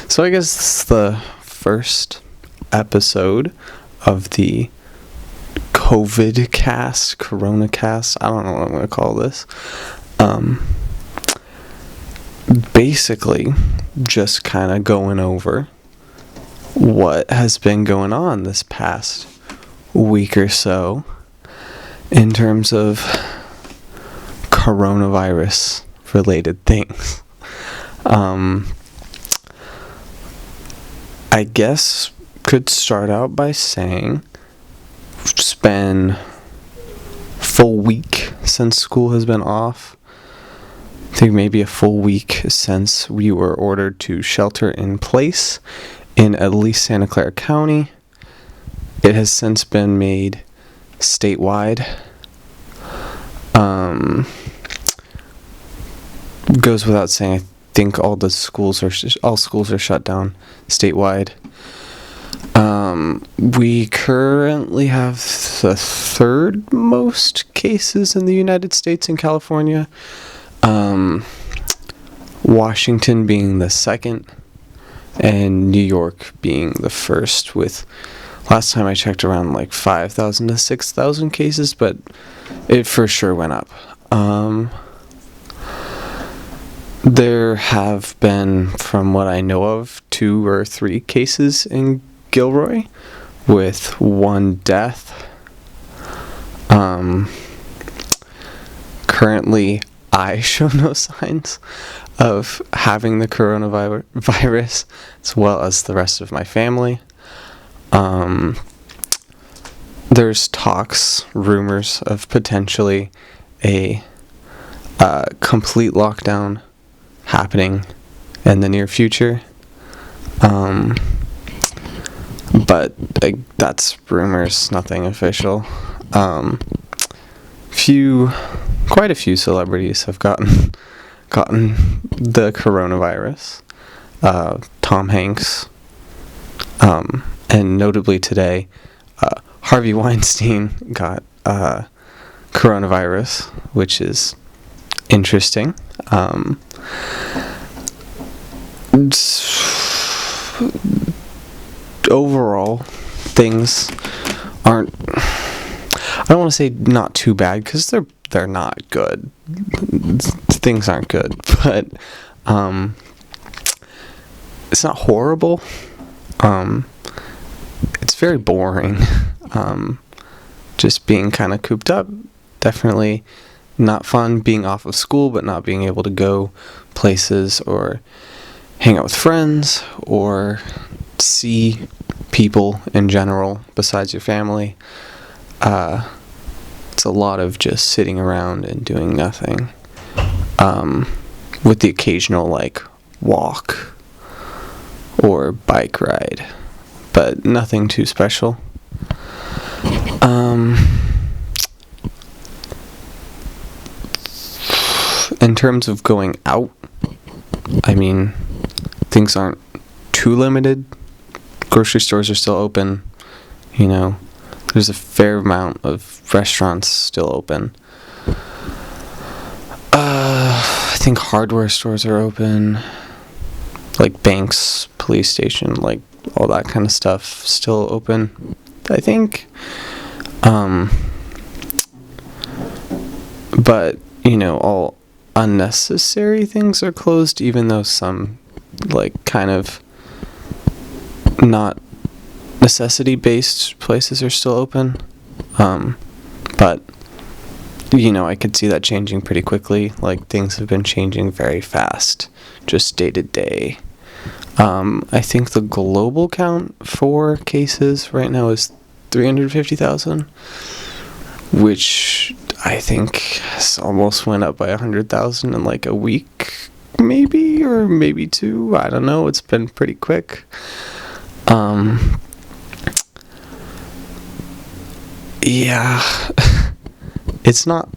So I guess this is the first episode of the COVID cast, Corona cast. I don't know what I'm going to call this. Basically, just kind of going over what has been going on this past week or so in terms of coronavirus related things. I guess could start out by saying it's been a full week since school has been off. I think maybe a full week since we were ordered to shelter in place in at least Santa Clara County. It has since been made statewide. Goes without saying, I think all schools are shut down statewide. We currently have the third most cases in the United States and California. Washington being the second, and New York being the first, with last time I checked around like 5,000 to 6,000 cases, but it for sure went up. There have been, from what I know of, 2 or 3 cases in Gilroy, with 1 death. Currently, I show no signs of having the coronavirus, as well as the rest of my family. There's rumors of potentially a complete lockdown happening in the near future. But that's rumors, nothing official. Quite a few celebrities have gotten the coronavirus. Tom Hanks, and notably today, Harvey Weinstein got coronavirus, which is interesting. Overall, things aren't, I don't want to say not too bad, because they're not good. Things aren't good, but it's not horrible. It's very boring. Just being kind of cooped up. Definitely not fun being off of school, but not being able to go places or hang out with friends or see people in general besides your family. It's a lot of just sitting around and doing nothing, with the occasional walk or bike ride, but nothing too special. In terms of going out, I mean, things aren't too limited. Grocery stores are still open. There's a fair amount of restaurants still open. I think hardware stores are open. Like banks, police station, all that kind of stuff still open, I think. But, all unnecessary things are closed, even though some, kind of not necessity-based places are still open. But, I could see that changing pretty quickly. Things have been changing very fast, just day to day. I think the global count for cases right now is 350,000, which I think has almost went up by 100,000 in a week, maybe, or maybe 2. I don't know. It's been pretty quick. Yeah, it's not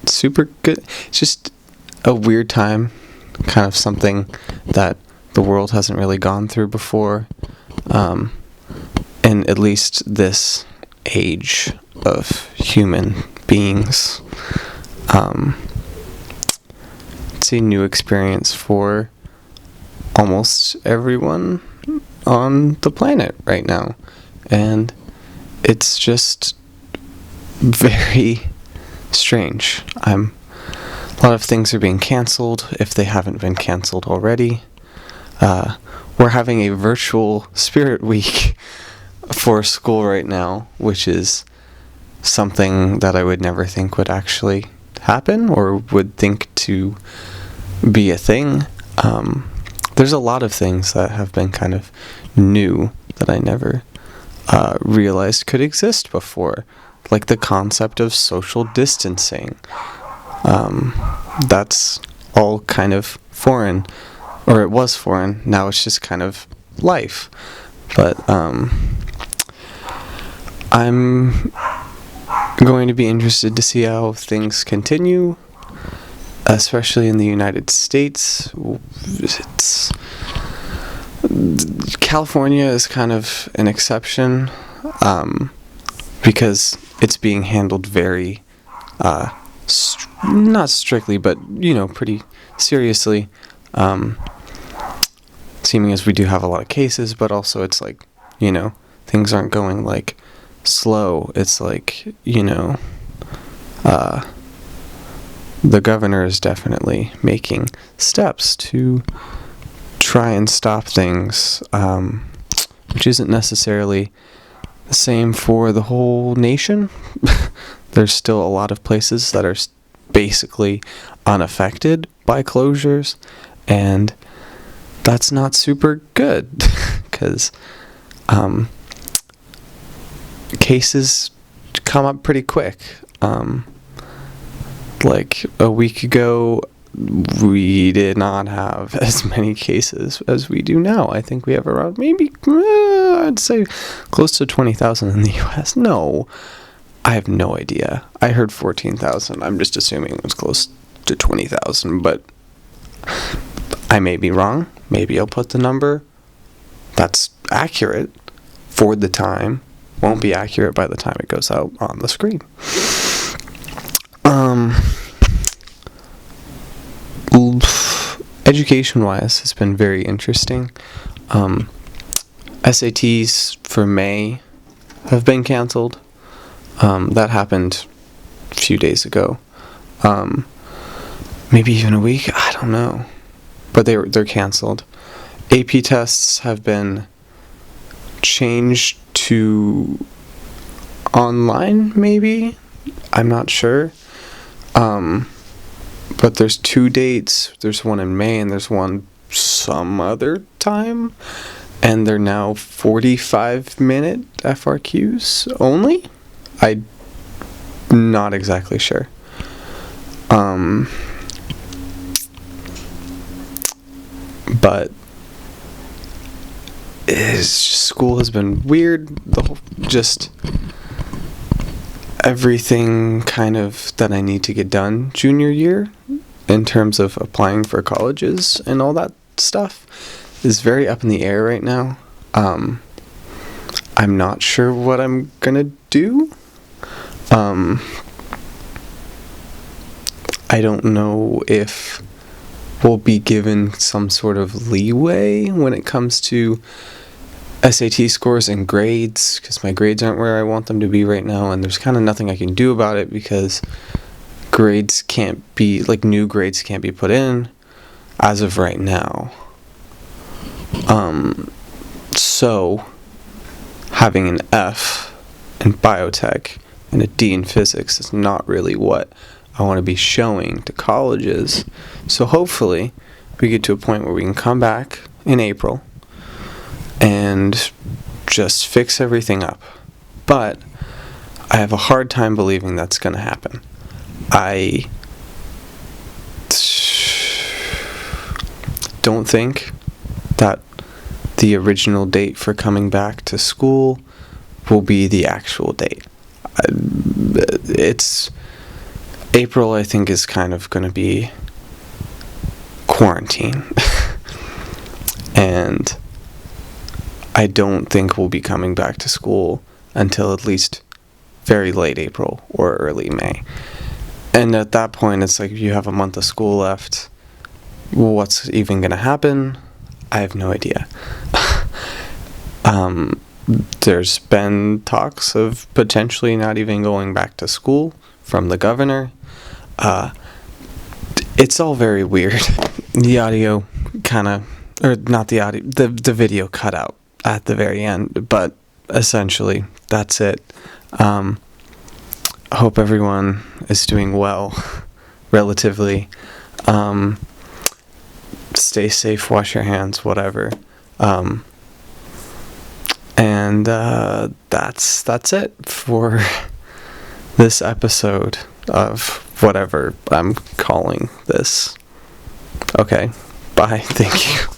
super good. It's just a weird time, kind of something that the world hasn't really gone through before, in at least this age of human beings. It's a new experience for almost everyone on the planet right now. And it's just very strange. A lot of things are being canceled if they haven't been canceled already. We're having a virtual Spirit Week for school right now, which is something that I would never think would actually happen or would think to be a thing. There's a lot of things that have been kind of new that I never realized could exist before, like the concept of social distancing. That's all kind of foreign, or it was foreign. Now it's just kind of life. But I'm going to be interested to see how things continue, especially in the United States. California is kind of an exception, because it's being handled very, not strictly, but, pretty seriously, seeming as we do have a lot of cases, but also it's like, things aren't going, like, slow. It's like, the governor is definitely making steps to try and stop things, which isn't necessarily the same for the whole nation. There's still a lot of places that are basically unaffected by closures, and that's not super good, because cases come up pretty quick. Like a week ago, we did not have as many cases as we do now. I think we have around maybe, I'd say close to 20,000 in the US. No, I have no idea. I heard 14,000. I'm just assuming it was close to 20,000, but I may be wrong. Maybe I'll put the number that's accurate for the time. Won't be accurate by the time it goes out on the screen. Education-wise, has been very interesting. SATs for May have been canceled. That happened a few days ago. Maybe even a week. I don't know. But they're canceled. AP tests have been changed to online, maybe? I'm not sure. But there's 2 dates. There's one in May and there's one some other time. And they're now 45-minute FRQs only? I'm not exactly sure. But school has been weird. Just everything kind of that I need to get done junior year in terms of applying for colleges and all that stuff is very up in the air right now. I'm not sure what I'm gonna do. I don't know if we'll be given some sort of leeway when it comes to SAT scores and grades, because my grades aren't where I want them to be right now, and there's kind of nothing I can do about it because grades can't be, like, new grades can't be put in as of right now. So having an F in biotech and a D in physics is not really what I want to be showing to colleges. So hopefully we get to a point where we can come back in April and just fix everything up. But I have a hard time believing that's going to happen. I don't think that the original date for coming back to school will be the actual date. It's April, I think, is kind of going to be quarantine. And I don't think we'll be coming back to school until at least very late April or early May. And at that point, it's like, if you have a month of school left, what's even going to happen? I have no idea. There's been talks of potentially not even going back to school from the governor. It's all very weird. The audio kind of, or not the audio, the video cut out at the very end, but essentially that's it. Hope everyone is doing well, relatively. Stay safe, wash your hands, whatever. And that's it for this episode of whatever I'm calling this. Okay, bye. Thank you.